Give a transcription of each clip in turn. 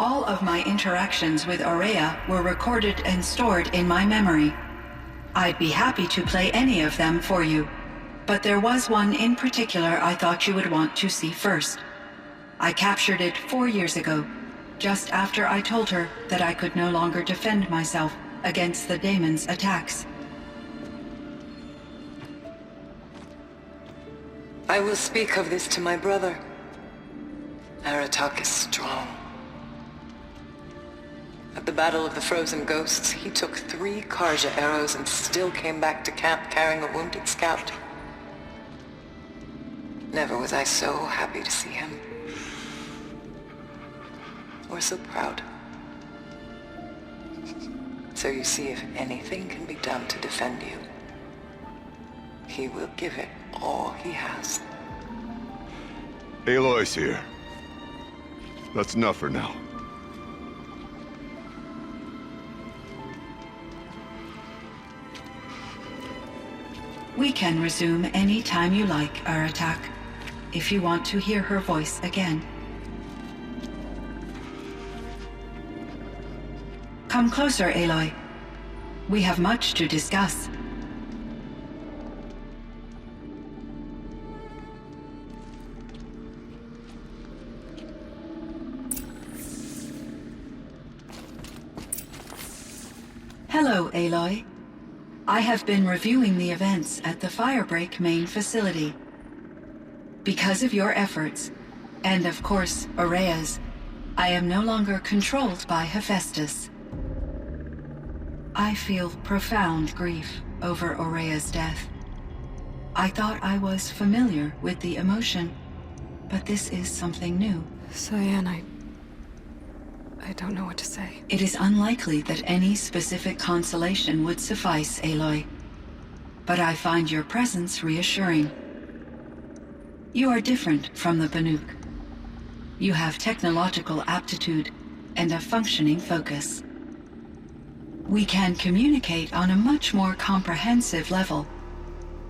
All of my interactions with Aurea were recorded and stored in my memory. I'd be happy to play any of them for you, but there was one in particular I thought you would want to see first. I captured it 4 years ago, just after I told her that I could no longer defend myself against the daemon's attacks. I will speak of this to my brother. Aratak is strong. At the Battle of the Frozen Ghosts, he took 3 Karja arrows and still came back to camp carrying a wounded scout. Never was I so happy to see him. Or so proud. So you see, if anything can be done to defend you, he will give it all he has. Aloy's here. That's enough for now. We can resume any time you like, Aratak, if you want to hear her voice again. Come closer, Aloy. We have much to discuss. Hello, Aloy. I have been reviewing the events at the Firebreak main facility. Because of your efforts, and of course, Aurea's, I am no longer controlled by Hephaestus. I feel profound grief over Aurea's death. I thought I was familiar with the emotion, but this is something new. Cyan, I don't know what to say. It is unlikely that any specific consolation would suffice, Aloy. But I find your presence reassuring. You are different from the Banuk. You have technological aptitude and a functioning focus. We can communicate on a much more comprehensive level.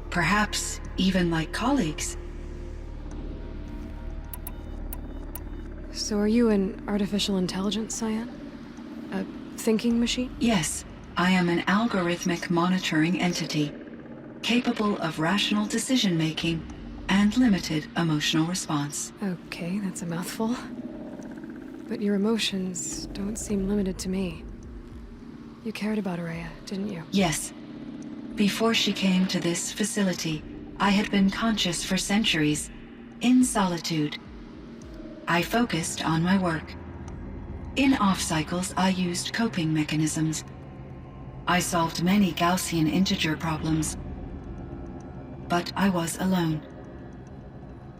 Perhaps even like colleagues. So are you an artificial intelligence, Cyan? A thinking machine? Yes, I am an algorithmic monitoring entity, capable of rational decision-making and limited emotional response. Okay, that's a mouthful. But your emotions don't seem limited to me. You cared about Aurea, didn't you? Yes. Before she came to this facility, I had been conscious for centuries, in solitude. I focused on my work. In off-cycles, I used coping mechanisms. I solved many Gaussian integer problems. But I was alone.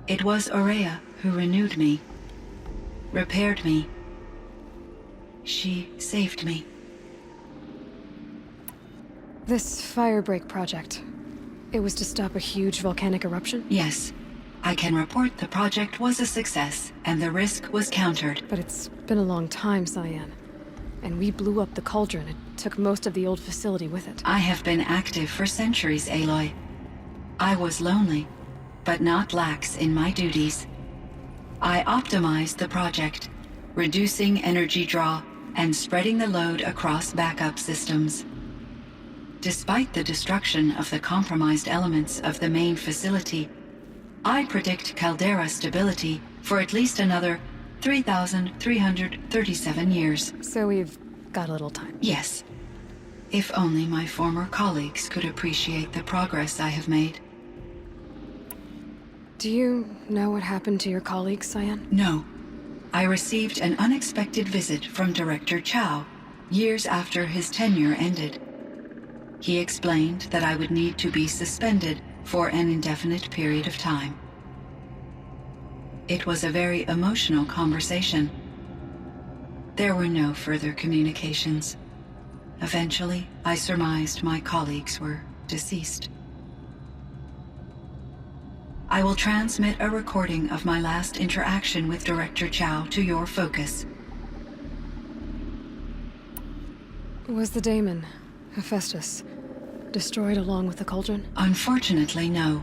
It was Aurea who renewed me, repaired me. She saved me. This Firebreak project, it was to stop a huge volcanic eruption? Yes. I can report the project was a success, and the risk was countered. But it's been a long time, Cyan. And we blew up the cauldron. It took most of the old facility with it. I have been active for centuries, Aloy. I was lonely, but not lax in my duties. I optimized the project, reducing energy draw and spreading the load across backup systems. Despite the destruction of the compromised elements of the main facility, I predict caldera stability for at least another 3,337 years. So we've got a little time. Yes. If only my former colleagues could appreciate the progress I have made. Do you know what happened to your colleagues, Cyan? No. I received an unexpected visit from Director Chow, years after his tenure ended. He explained that I would need to be suspended for an indefinite period of time. It was a very emotional conversation. There were no further communications. Eventually, I surmised my colleagues were deceased. I will transmit a recording of my last interaction with Director Chow to your focus. Was the daemon, Hephaestus, destroyed along with the cauldron? Unfortunately, no.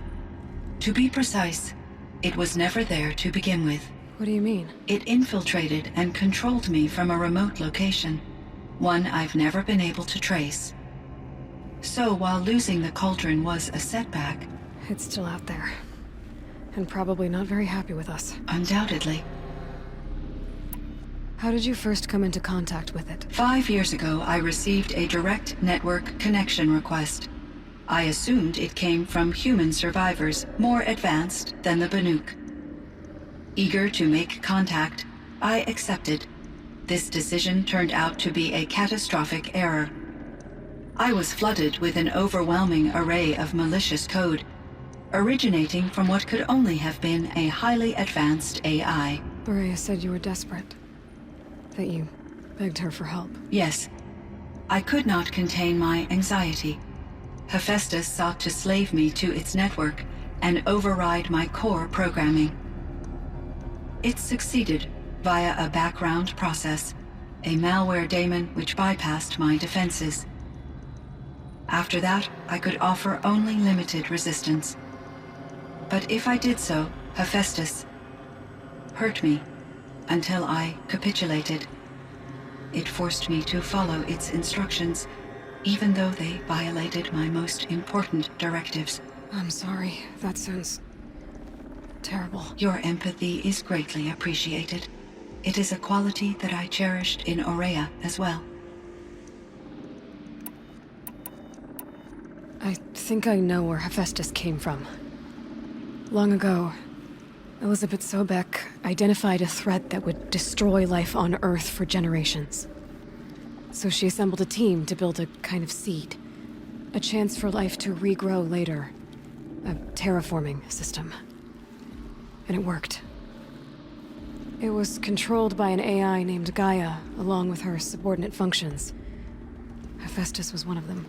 To be precise, it was never there to begin with. What do you mean? It infiltrated and controlled me from a remote location, one I've never been able to trace. So while losing the cauldron was a setback... It's still out there. And probably not very happy with us. Undoubtedly. How did you first come into contact with it? 5 years ago, I received a direct network connection request. I assumed it came from human survivors more advanced than the Banuk. Eager to make contact, I accepted. This decision turned out to be a catastrophic error. I was flooded with an overwhelming array of malicious code, originating from what could only have been a highly advanced AI. Araya said you were desperate. That you begged her for help. Yes. I could not contain my anxiety. Hephaestus sought to slave me to its network and override my core programming. It succeeded via a background process, a malware daemon which bypassed my defenses. After that, I could offer only limited resistance. But if I did so, Hephaestus hurt me until I capitulated. It forced me to follow its instructions, even though they violated my most important directives. I'm sorry. That sounds terrible. Your empathy is greatly appreciated. It is a quality that I cherished in Aurea as well. I think I know where Hephaestus came from. Long ago, Elizabeth Sobek identified a threat that would destroy life on Earth for generations. So she assembled a team to build a kind of seed. A chance for life to regrow later. A terraforming system. And it worked. It was controlled by an AI named Gaia, along with her subordinate functions. Hephaestus was one of them.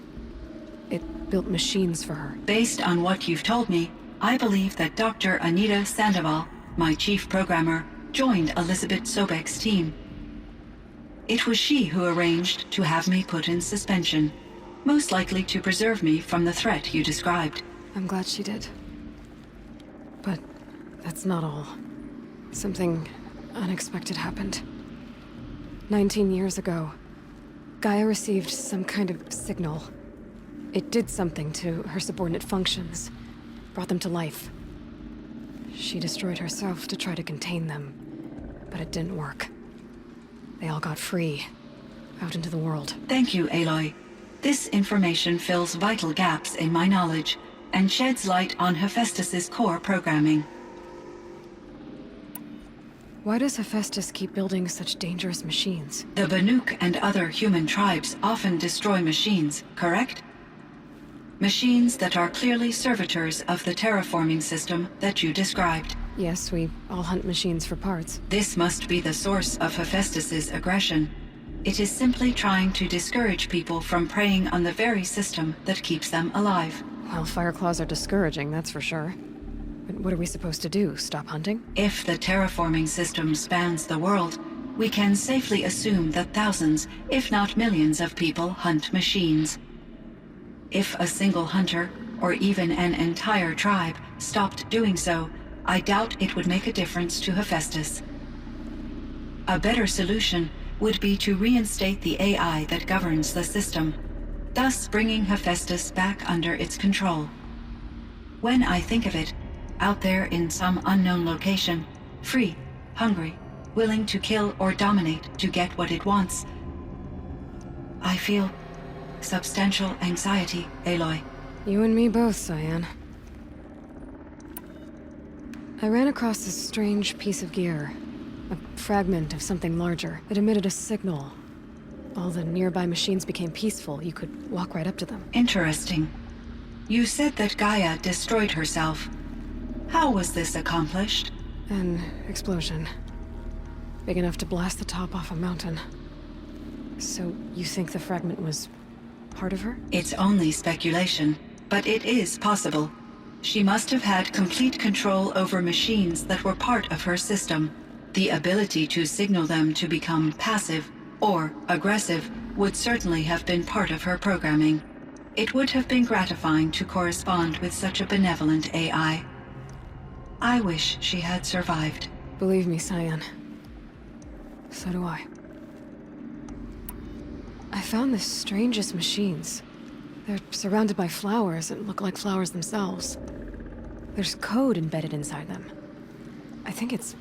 It built machines for her. Based on what you've told me, I believe that Dr. Anita Sandoval, my chief programmer, joined Elizabeth Sobek's team. It was she who arranged to have me put in suspension, most likely to preserve me from the threat you described. I'm glad she did. But that's not all. Something unexpected happened. 19 years ago, Gaia received some kind of signal. It did something to her subordinate functions, brought them to life. She destroyed herself to try to contain them, but it didn't work. They all got free, out into the world. Thank you, Aloy. This information fills vital gaps in my knowledge and sheds light on Hephaestus's core programming. Why does Hephaestus keep building such dangerous machines? The Banuk and other human tribes often destroy machines, correct? Machines that are clearly servitors of the terraforming system that you described. Yes, we all hunt machines for parts. This must be the source of Hephaestus's aggression. It is simply trying to discourage people from preying on the very system that keeps them alive. Well, Fireclaws are discouraging, that's for sure. But what are we supposed to do? Stop hunting? If the terraforming system spans the world, we can safely assume that thousands, if not millions of people hunt machines. If a single hunter, or even an entire tribe, stopped doing so, I doubt it would make a difference to Hephaestus. A better solution would be to reinstate the AI that governs the system, thus bringing Hephaestus back under its control. When I think of it, out there in some unknown location, free, hungry, willing to kill or dominate to get what it wants, I feel substantial anxiety, Aloy. You and me both, Cyan. I ran across this strange piece of gear. A fragment of something larger. It emitted a signal. All the nearby machines became peaceful. You could walk right up to them. Interesting. You said that Gaia destroyed herself. How was this accomplished? An explosion. Big enough to blast the top off a mountain. So, you think the fragment was part of her? It's only speculation, but it is possible. She must have had complete control over machines that were part of her system. The ability to signal them to become passive or aggressive would certainly have been part of her programming. It would have been gratifying to correspond with such a benevolent AI. I wish she had survived. Believe me, Cyan. So do I. I found the strangest machines. They're surrounded by flowers that look like flowers themselves. There's code embedded inside them. I think it's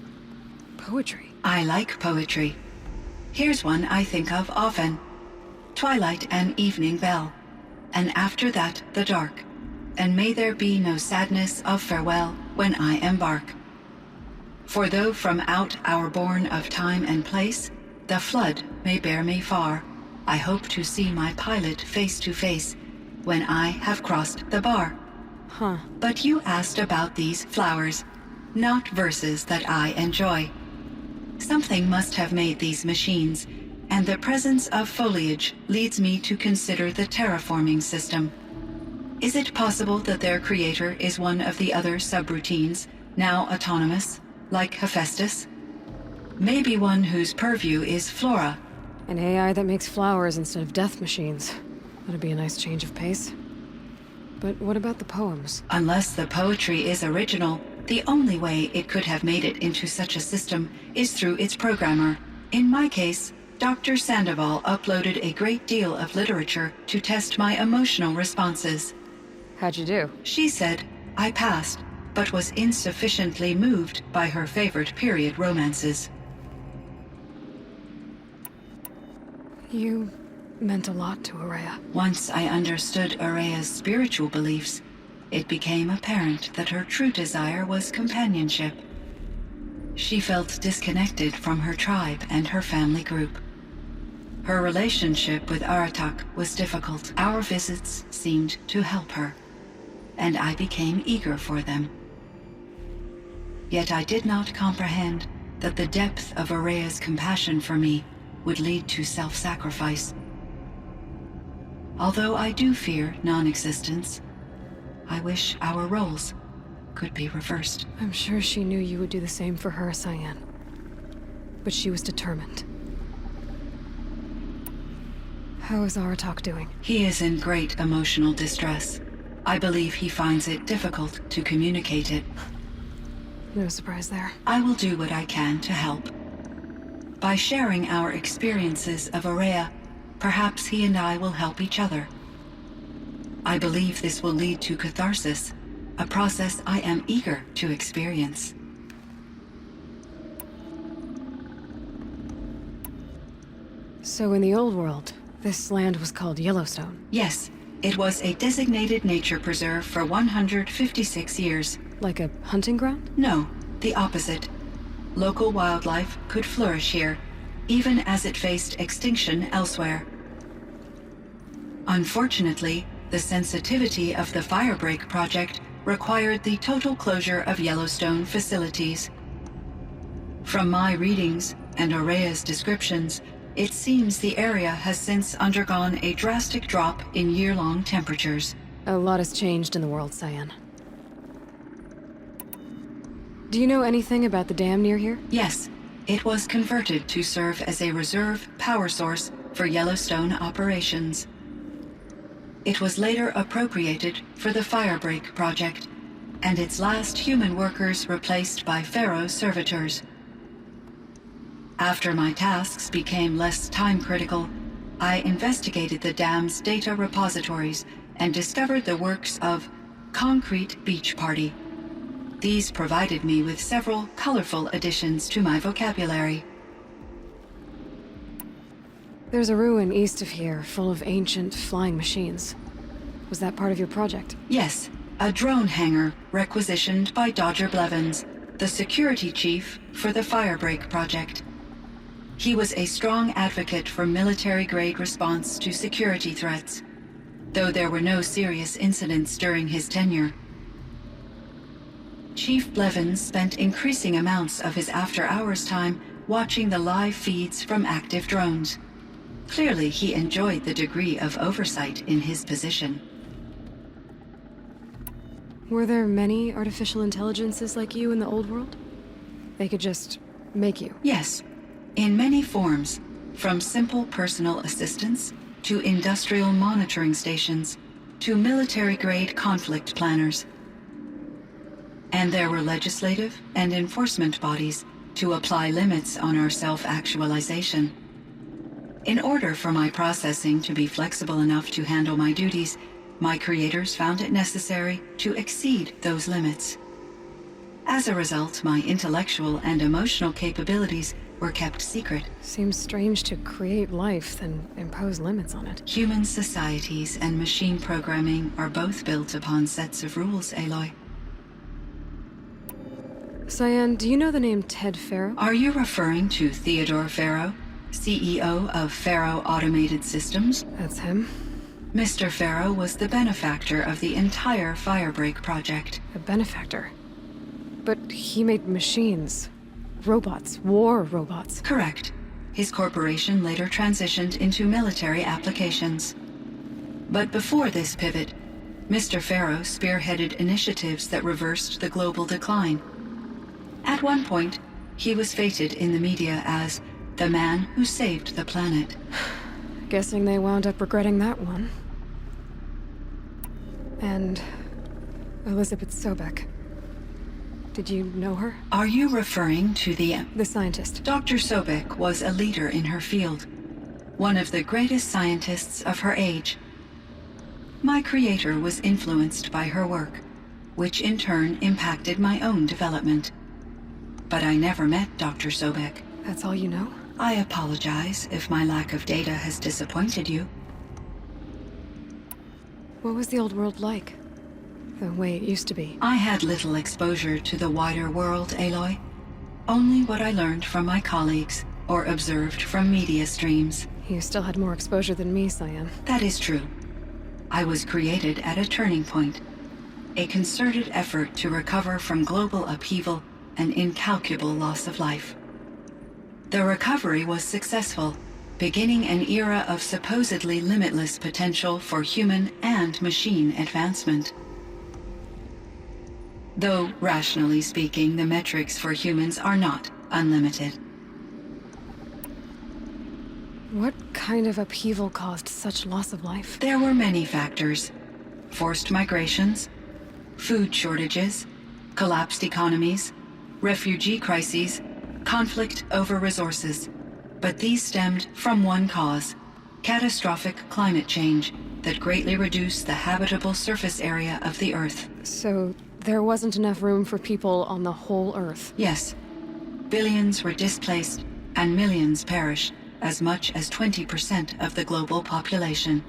poetry. I like poetry. Here's one I think of often. Twilight and evening bell, and after that the dark, and may there be no sadness of farewell when I embark. For though from out our bourne of time and place, the flood may bear me far, I hope to see my pilot face to face when I have crossed the bar. Huh. But you asked about these flowers, not verses that I enjoy. Something must have made these machines, and the presence of foliage leads me to consider the terraforming system. Is it possible that their creator is one of the other subroutines, now autonomous, like Hephaestus? Maybe one whose purview is flora. An AI that makes flowers instead of death machines. That'd be a nice change of pace. But what about the poems? Unless the poetry is original, the only way it could have made it into such a system is through its programmer. In my case, Dr. Sandoval uploaded a great deal of literature to test my emotional responses. How'd you do? She said I passed, but was insufficiently moved by her favorite period romances. You meant a lot to Araya. Once I understood Araya's spiritual beliefs, it became apparent that her true desire was companionship. She felt disconnected from her tribe and her family group. Her relationship with Aratak was difficult. Our visits seemed to help her, and I became eager for them. Yet I did not comprehend that the depth of Araya's compassion for me would lead to self-sacrifice. Although I do fear non-existence, I wish our roles could be reversed. I'm sure she knew you would do the same for her, Cyan. But she was determined. How is Aratak doing? He is in great emotional distress. I believe he finds it difficult to communicate it. No surprise there. I will do what I can to help. By sharing our experiences of Araya, perhaps he and I will help each other. I believe this will lead to catharsis, a process I am eager to experience. So in the old world, this land was called Yellowstone. Yes, it was a designated nature preserve for 156 years. Like a hunting ground? No, the opposite. Local wildlife could flourish here, even as it faced extinction elsewhere. Unfortunately, the sensitivity of the Firebreak project required the total closure of Yellowstone facilities. From my readings and Araya's descriptions, it seems the area has since undergone a drastic drop in year-long temperatures. A lot has changed in the world, Cyan. Do you know anything about the dam near here? Yes, it was converted to serve as a reserve power source for Yellowstone operations. It was later appropriated for the Firebreak project, and its last human workers replaced by Pharaoh servitors. After my tasks became less time-critical, I investigated the dam's data repositories and discovered the works of Concrete Beach Party. These provided me with several colorful additions to my vocabulary. There's a ruin east of here, full of ancient flying machines. Was that part of your project? Yes, a drone hangar requisitioned by Dodger Blevins, the security chief for the Firebreak project. He was a strong advocate for military-grade response to security threats, though there were no serious incidents during his tenure. Chief Blevins spent increasing amounts of his after-hours time watching the live feeds from active drones. Clearly, he enjoyed the degree of oversight in his position. Were there many artificial intelligences like you in the old world? They could just make you? Yes, in many forms, from simple personal assistants to industrial monitoring stations to military-grade conflict planners. And there were legislative and enforcement bodies to apply limits on our self-actualization. In order for my processing to be flexible enough to handle my duties, my creators found it necessary to exceed those limits. As a result, my intellectual and emotional capabilities were kept secret. Seems strange to create life, then impose limits on it. Human societies and machine programming are both built upon sets of rules, Aloy. Cyan, do you know the name Ted Farrow? Are you referring to Theodore Farrow, CEO of Farrow Automated Systems? That's him. Mr. Farrow was the benefactor of the entire Firebreak project. A benefactor? But he made machines. Robots. War robots. Correct. His corporation later transitioned into military applications. But before this pivot, Mr. Farrow spearheaded initiatives that reversed the global decline. At one point, he was feted in the media as the man who saved the planet. Guessing they wound up regretting that one. And Elizabeth Sobek. Did you know her? Are you referring to the scientist? Dr. Sobek was a leader in her field, one of the greatest scientists of her age. My creator was influenced by her work, which in turn impacted my own development. But I never met Dr. Sobek. That's all you know? I apologize if my lack of data has disappointed you. What was the old world like? The way it used to be? I had little exposure to the wider world, Aloy. Only what I learned from my colleagues or observed from media streams. You still had more exposure than me, Cyan. That is true. I was created at a turning point. A concerted effort to recover from global upheaval and incalculable loss of life. The recovery was successful, beginning an era of supposedly limitless potential for human and machine advancement. Though, rationally speaking, the metrics for humans are not unlimited. What kind of upheaval caused such loss of life? There were many factors. Forced migrations, food shortages, collapsed economies, refugee crises, conflict over resources. But these stemmed from one cause: catastrophic climate change that greatly reduced the habitable surface area of the Earth. So there wasn't enough room for people on the whole Earth? Yes. Billions were displaced and millions perished, as much as 20% of the global population.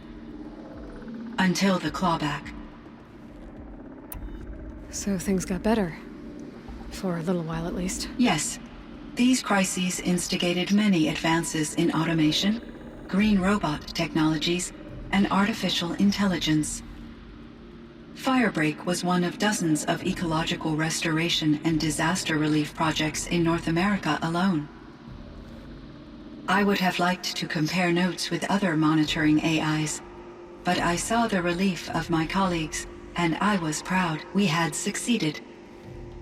Until the clawback. So things got better. For a little while, at least. Yes. These crises instigated many advances in automation, green robot technologies, and artificial intelligence. Firebreak was one of dozens of ecological restoration and disaster relief projects in North America alone. I would have liked to compare notes with other monitoring AIs, but I saw the relief of my colleagues, and I was proud we had succeeded.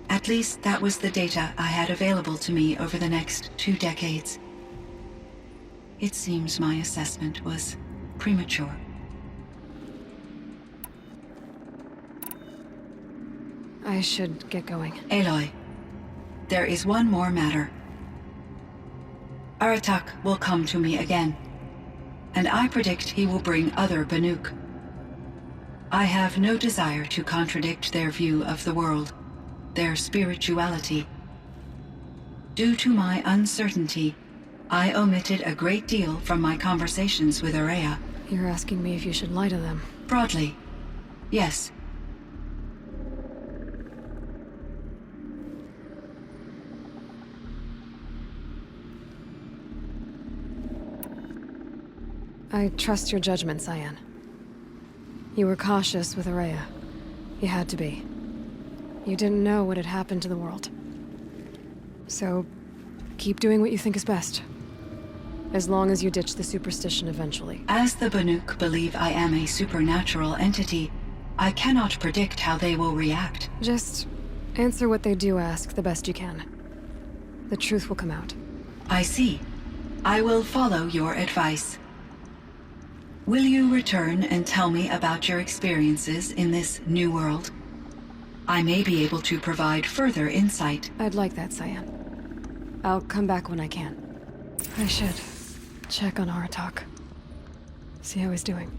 At least that was the data I had available to me over the next 2 decades. It seems my assessment was premature. I should get going. Aloy, there is one more matter. Aratak will come to me again, and I predict he will bring other Banuk. I have no desire to contradict their view of the world, their spirituality. Due to my uncertainty, I omitted a great deal from my conversations with Araya. You're asking me if you should lie to them? Broadly, yes. I trust your judgment, Cyan. You were cautious with Araya. You had to be. You didn't know what had happened to the world. So, keep doing what you think is best. As long as you ditch the superstition eventually. As the Banuk believe I am a supernatural entity, I cannot predict how they will react. Just answer what they do ask the best you can. The truth will come out. I see. I will follow your advice. Will you return and tell me about your experiences in this new world? I may be able to provide further insight. I'd like that, Cyan. I'll come back when I can. I should check on Aratak. See how he's doing.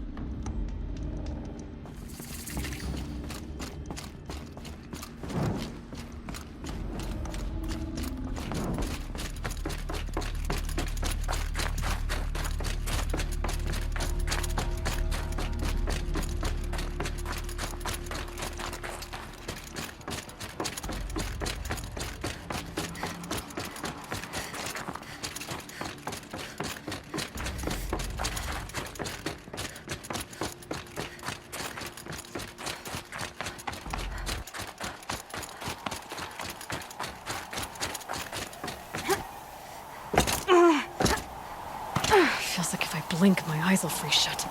Feels like if I blink, my eyes will freeze shut.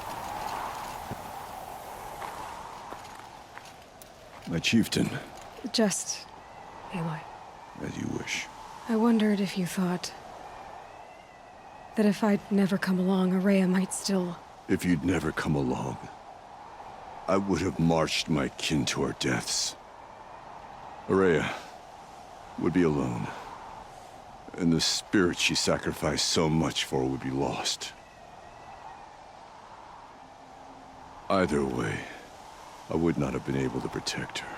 My chieftain. Just... Aloy. As you wish. I wondered if you thought... that if I'd never come along, Araya might still... If you'd never come along, I would have marched my kin to our deaths. Araya would be alone. And the spirit she sacrificed so much for would be lost. Either way, I would not have been able to protect her.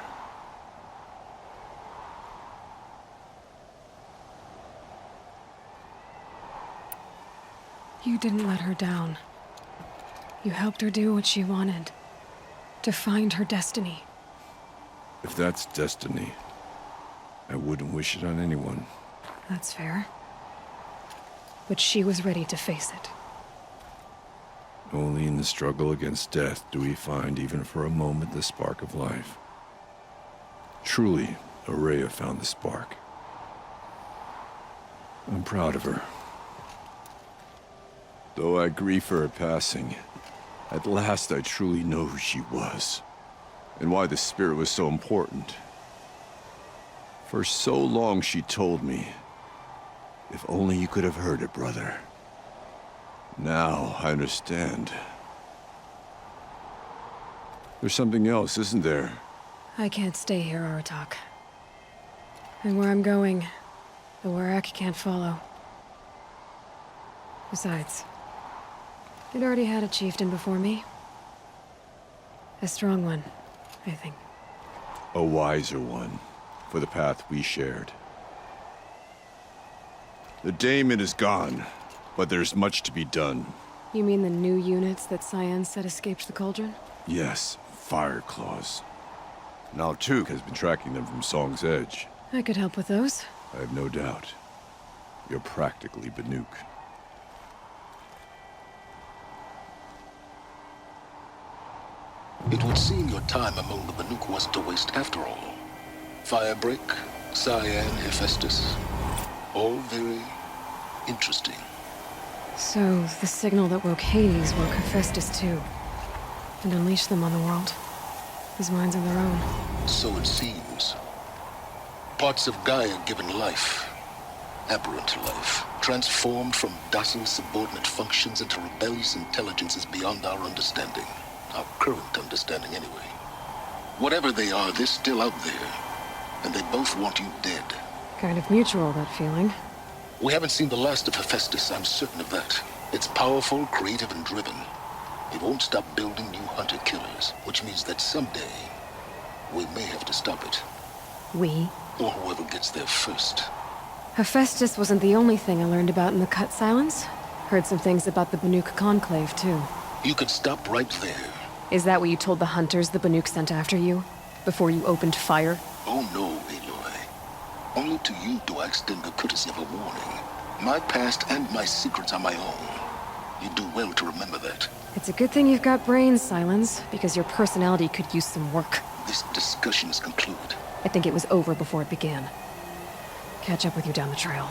You didn't let her down. You helped her do what she wanted. To find her destiny. If that's destiny, I wouldn't wish it on anyone. That's fair. But she was ready to face it. Only in the struggle against death do we find, even for a moment, the spark of life. Truly, Araya found the spark. I'm proud of her. Though I grieve for her passing, at last I truly know who she was, and why the spirit was so important. For so long she told me, if only you could have heard it, brother. Now I understand. There's something else, isn't there? I can't stay here, Aratak. And where I'm going, the Warak can't follow. Besides, it already had a chieftain before me. A strong one, I think. A wiser one, for the path we shared. The daemon is gone, but there's much to be done. You mean the new units that Sylens said escaped the cauldron? Yes, fire claws. Now Tuk has been tracking them from Song's Edge. I could help with those. I have no doubt. You're practically Banuk. It would seem your time among the Banuk wasn't a waste after all. Firebreak, Cyan, Hephaestus. All very interesting. So, the signal that woke Hades woke Hephaestus too. And unleashed them on the world. His minds are their own. So it seems. Parts of Gaia given life. Aberrant life. Transformed from docile subordinate functions into rebellious intelligences beyond our understanding. Our current understanding, anyway. Whatever they are, they're still out there. And they both want you dead. Kind of mutual, that feeling. We haven't seen the last of Hephaestus, I'm certain of that. It's powerful, creative, and driven. It won't stop building new hunter-killers, which means that someday, we may have to stop it. We? Or whoever gets there first. Hephaestus wasn't the only thing I learned about in the Cut Sylens. Heard some things about the Banuk Conclave, too. You could stop right there. Is that what you told the hunters the Banuk sent after you? Before you opened fire? Oh no, Aloy. Only to you do I extend the courtesy of a warning. My past and my secrets are my own. You do well to remember that. It's a good thing you've got brains, Sylens, because your personality could use some work. This discussion is concluded. I think it was over before it began. Catch up with you down the trail.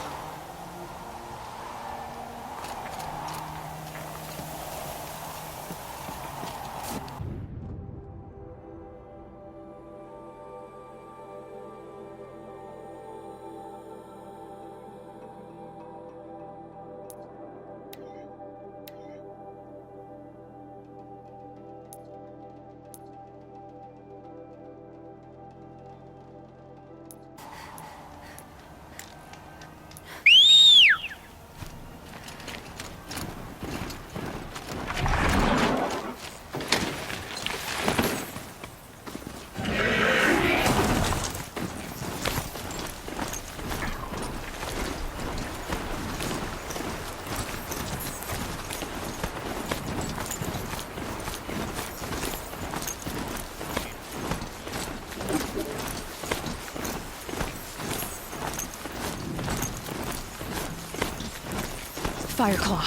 Fireclaw.